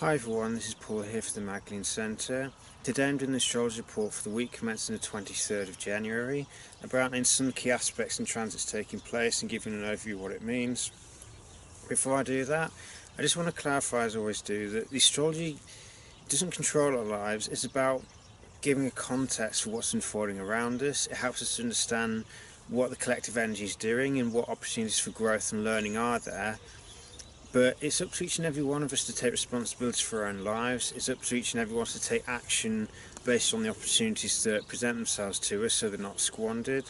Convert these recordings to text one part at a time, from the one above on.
Hi everyone, this is Paul here for the Magdalene Centre. Today I'm doing the astrology report for the week commencing the 23rd of January, outlining some key aspects and transits taking place and giving an overview of what it means. Before I do that, I just want to clarify, as I always do, that the astrology doesn't control our lives. It's about giving a context for what's unfolding around us. It helps us to understand what the collective energy is doing and what opportunities for growth and learning are there. But it's up to each and every one of us to take responsibility for our own lives. It's up to each and every one of us to take action based on the opportunities that present themselves to us so they're not squandered.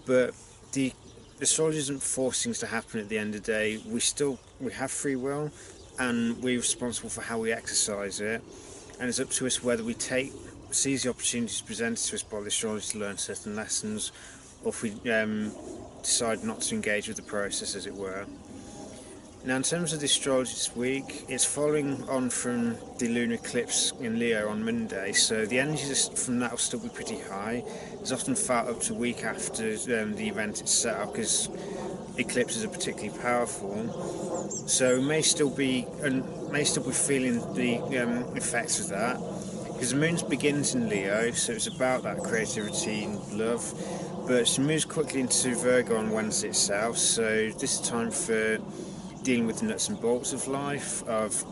But the astrology isn't force things to happen at the end of the day. We have free will and we're responsible for how we exercise it. And it's up to us whether we seize the opportunities presented to us by the astrology to learn certain lessons, or if we decide not to engage with the process, as it were. Now, in terms of the astrology this week, it's following on from the lunar eclipse in Leo on Monday, so the energy from that will still be pretty high. It's often felt up to a week after the event itself, because eclipses are particularly powerful. So we may still be feeling the effects of that, because the moon begins in Leo, so it's about that creativity and love. But she moves quickly into Virgo on Wednesday itself, so this is time for dealing with the nuts and bolts of life, of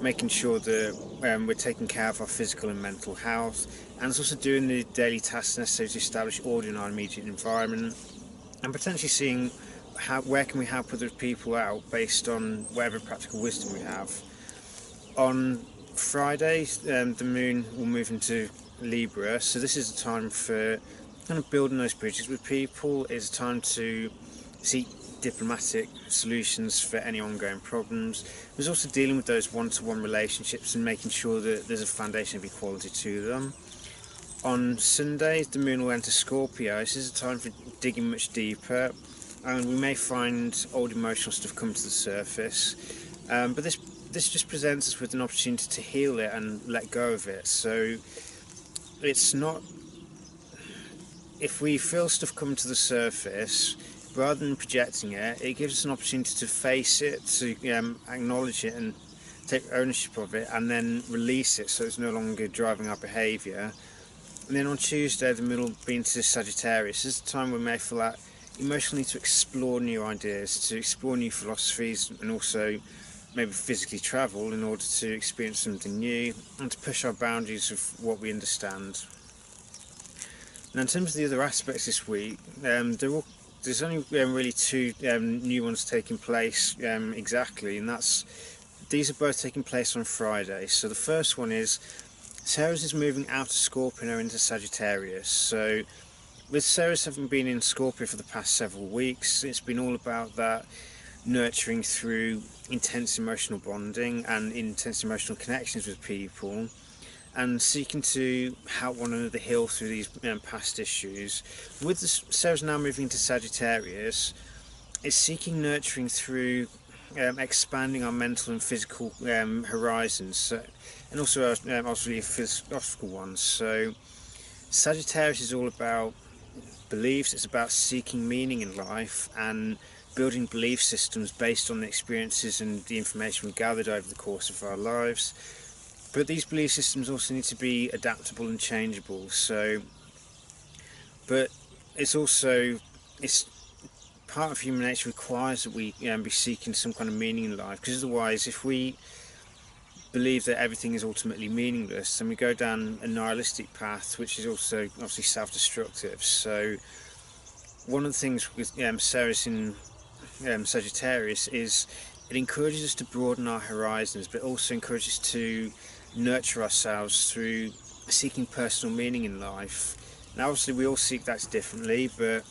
making sure that we're taking care of our physical and mental health, and it's also doing the daily tasks necessary to establish order in our immediate environment, and potentially seeing where can we help other people out based on whatever practical wisdom we have. On Friday, the moon will move into Libra, so this is a time for kind of building those bridges with people. It's a time to seek diplomatic solutions for any ongoing problems. There's also dealing with those one-to-one relationships and making sure that there's a foundation of equality to them. On Sunday, the moon will enter Scorpio. This is a time for digging much deeper, and we may find old emotional stuff come to the surface. But this just presents us with an opportunity to heal it and let go of it. So it's not, if we feel stuff come to the surface, rather than projecting it, it gives us an opportunity to face it, to acknowledge it and take ownership of it, and then release it so it's no longer driving our behaviour. And then on Tuesday, the moon will be into Sagittarius. This is a time when we may feel that emotionally to explore new ideas, to explore new philosophies, and also maybe physically travel in order to experience something new and to push our boundaries of what we understand. Now, in terms of the other aspects this week, there's only really two new ones taking place exactly, and these are both taking place on Friday. So the first one is Ceres is moving out of Scorpio into Sagittarius. So with Ceres having been in Scorpio for the past several weeks, it's been all about that nurturing through intense emotional bonding and intense emotional connections with people, and seeking to help one another heal through these past issues. With Ceres now moving to Sagittarius, it's seeking nurturing through expanding our mental and physical horizons, and also obviously philosophical ones. So Sagittarius is all about beliefs. It's about seeking meaning in life and building belief systems based on the experiences and the information we gathered over the course of our lives. But these belief systems also need to be adaptable and changeable. But it's part of human nature requires that we be seeking some kind of meaning in life, because otherwise, if we believe that everything is ultimately meaningless, then we go down a nihilistic path, which is also obviously self-destructive. So one of the things with Ceres in Sagittarius is it encourages us to broaden our horizons, but also encourages us to nurture ourselves through seeking personal meaning in life. Now obviously we all seek that differently, but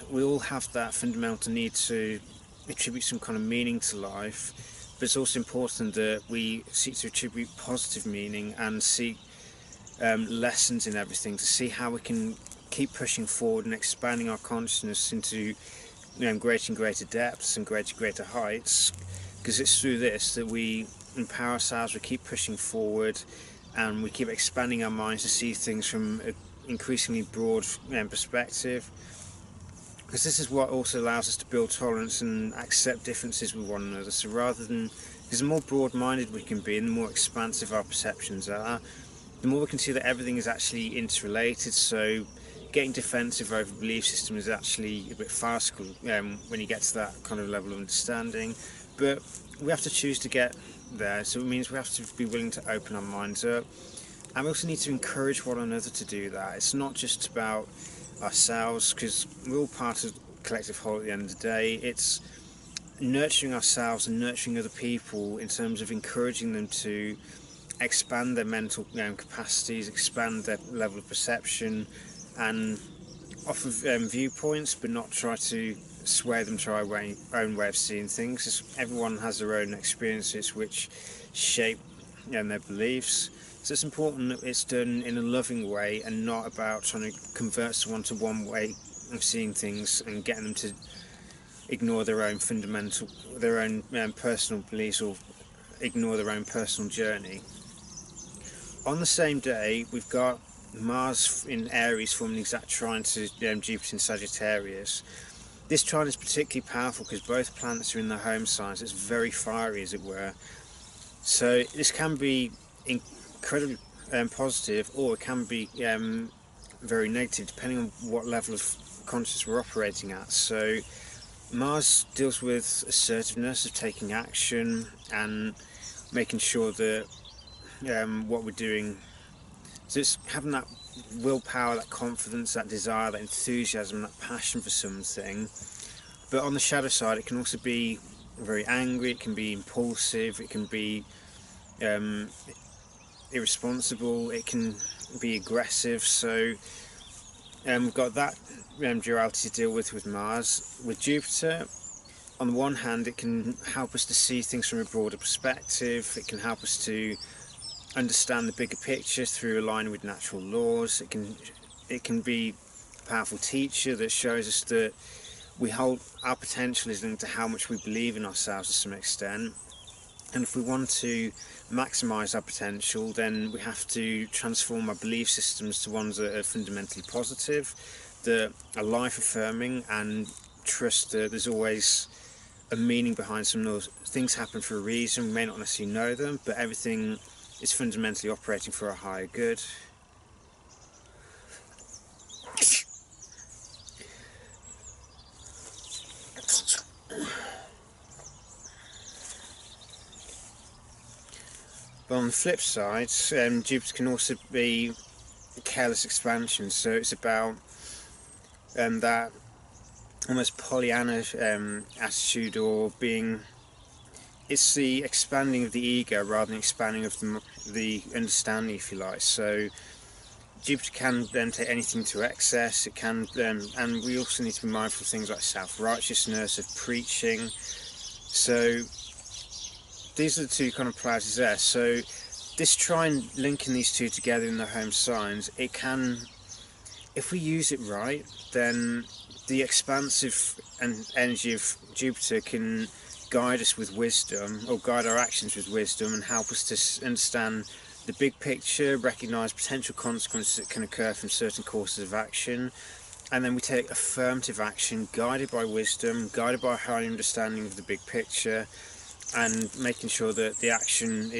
we all have that fundamental need to attribute some kind of meaning to life. But it's also important that we seek to attribute positive meaning and seek lessons in everything, to see how we can keep pushing forward and expanding our consciousness into greater and greater depths and greater heights, because it's through this that we empower ourselves, we keep pushing forward, and we keep expanding our minds to see things from an increasingly broad perspective, because this is what also allows us to build tolerance and accept differences with one another. So rather than, because Because the more broad-minded we can be and the more expansive our perceptions are, the more we can see that everything is actually interrelated. So getting defensive over belief system is actually a bit farcical when you get to that kind of level of understanding. But we have to choose to get there, so it means we have to be willing to open our minds up. And we also need to encourage one another to do that. It's not just about ourselves, because we're all part of the collective whole at the end of the day. It's nurturing ourselves and nurturing other people in terms of encouraging them to expand their mental capacities, expand their level of perception, and offer viewpoints, but not try to sway them to our own way of seeing things. Everyone has their own experiences which shape their beliefs. So it's important that it's done in a loving way and not about trying to convert someone to one way of seeing things and getting them to ignore their own personal beliefs or ignore their own personal journey. On the same day, we've got Mars in Aries forming an exact trine to Jupiter in Sagittarius. This trine is particularly powerful because both planets are in their home signs. It's very fiery, as it were. So this can be incredibly positive, or it can be very negative, depending on what level of consciousness we're operating at. So Mars deals with assertiveness, of taking action and making sure that what we're doing, so it's having that willpower, that confidence, that desire, that enthusiasm, that passion for something. But on the shadow side, it can also be very angry, it can be impulsive, it can be irresponsible, it can be aggressive. So we've got that duality to deal with Mars. With Jupiter, on the one hand, it can help us to see things from a broader perspective, it can help us to understand the bigger picture through aligning with natural laws. It can be a powerful teacher that shows us that our potential is linked to how much we believe in ourselves to some extent, and if we want to maximise our potential, then we have to transform our belief systems to ones that are fundamentally positive, that are life affirming, and trust that there's always a meaning behind some of those things. Happen for a reason. We may not necessarily know them, but everything is fundamentally operating for a higher good. But on the flip side, Jupiter can also be careless expansion, so it's about that almost Pollyanna attitude, or it's the expanding of the ego rather than expanding of the understanding, if you like. So Jupiter can then take anything to excess. It can, and we also need to be mindful of things like self-righteousness, of preaching. So these are the two kind of polarities there. So this trine linking these two together in the home signs, it can, if we use it right, then the expansive energy of Jupiter can guide us with wisdom, or guide our actions with wisdom, and help us to understand the big picture, recognise potential consequences that can occur from certain courses of action, and then we take affirmative action guided by wisdom, guided by a high understanding of the big picture, and making sure that the action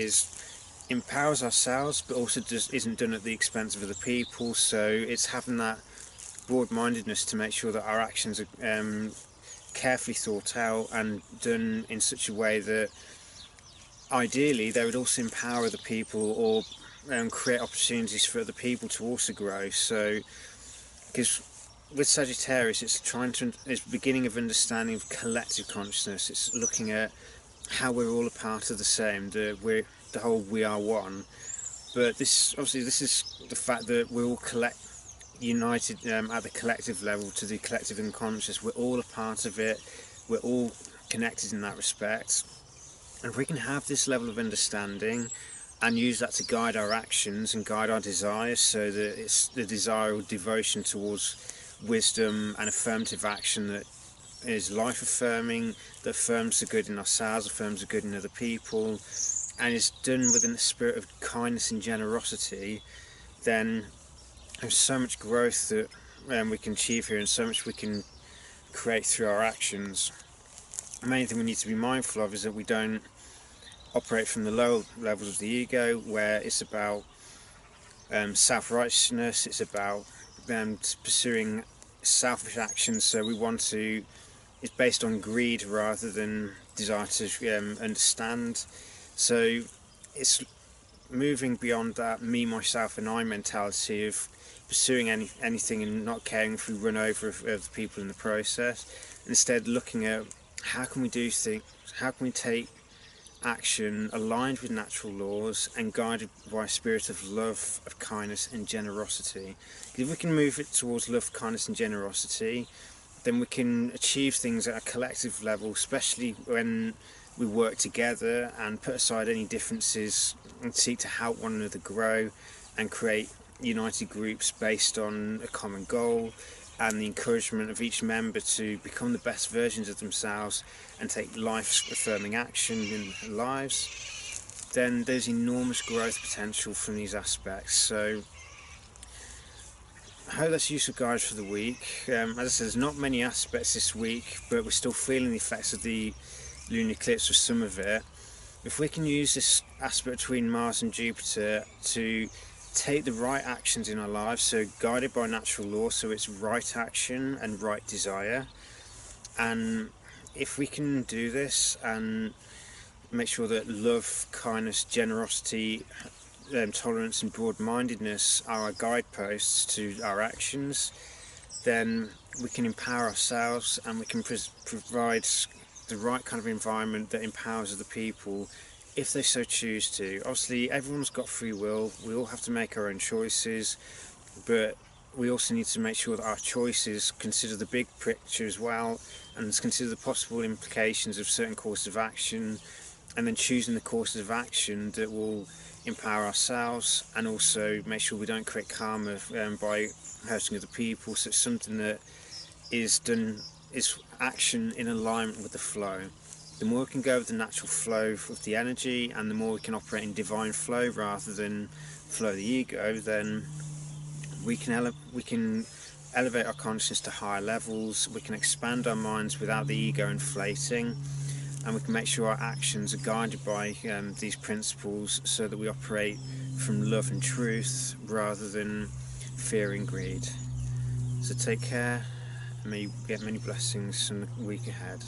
empowers ourselves but also isn't done at the expense of other people. So it's having that broad-mindedness to make sure that our actions are carefully thought out and done in such a way that ideally they would also empower other people, or create opportunities for other people to also grow. So because with Sagittarius, it's the beginning of understanding of collective consciousness. It's looking at how we're all a part of the same, the whole we are one. But this is the fact that we're all united at the collective level, to the collective unconscious. We're all a part of it, we're all connected in that respect, and if we can have this level of understanding and use that to guide our actions and guide our desires, so that it's the desire or devotion towards wisdom and affirmative action that is life affirming, that affirms the good in ourselves, affirms the good in other people, and is done within a spirit of kindness and generosity, then there's so much growth that we can achieve here, and so much we can create through our actions. The main thing we need to be mindful of is that we don't operate from the lower levels of the ego, where it's about self-righteousness, it's about pursuing selfish actions. So we want to, it's based on greed rather than desire to understand. So it's moving beyond that me, myself and I mentality of pursuing anything and not caring if we run over other people in the process. Instead, looking at how can we do things, how can we take action aligned with natural laws and guided by a spirit of love, of kindness and generosity. If we can move it towards love, kindness and generosity, then we can achieve things at a collective level, especially when we work together and put aside any differences and seek to help one another grow and create united groups based on a common goal and the encouragement of each member to become the best versions of themselves and take life-affirming action in their lives. Then there's enormous growth potential from these aspects. So I hope that's useful, guys, for the week. As I said, there's not many aspects this week, but we're still feeling the effects of the lunar eclipse with some of it. If we can use this aspect between Mars and Jupiter to take the right actions in our lives, so guided by natural law, so it's right action and right desire, and if we can do this and make sure that love, kindness, generosity, tolerance and broad-mindedness are our guideposts to our actions, then we can empower ourselves and we can provide the right kind of environment that empowers other people if they so choose to. Obviously, everyone's got free will, we all have to make our own choices, but we also need to make sure that our choices consider the big picture as well and consider the possible implications of certain courses of action, and then choosing the courses of action that will empower ourselves and also make sure we don't create karma by hurting other people. So it's something that is done, is action in alignment with the flow. The more we can go with the natural flow of the energy and the more we can operate in divine flow rather than flow of the ego, then we can elevate our consciousness to higher levels, we can expand our minds without the ego inflating, and we can make sure our actions are guided by these principles so that we operate from love and truth rather than fear and greed. So take care, and may you get many blessings in the week ahead.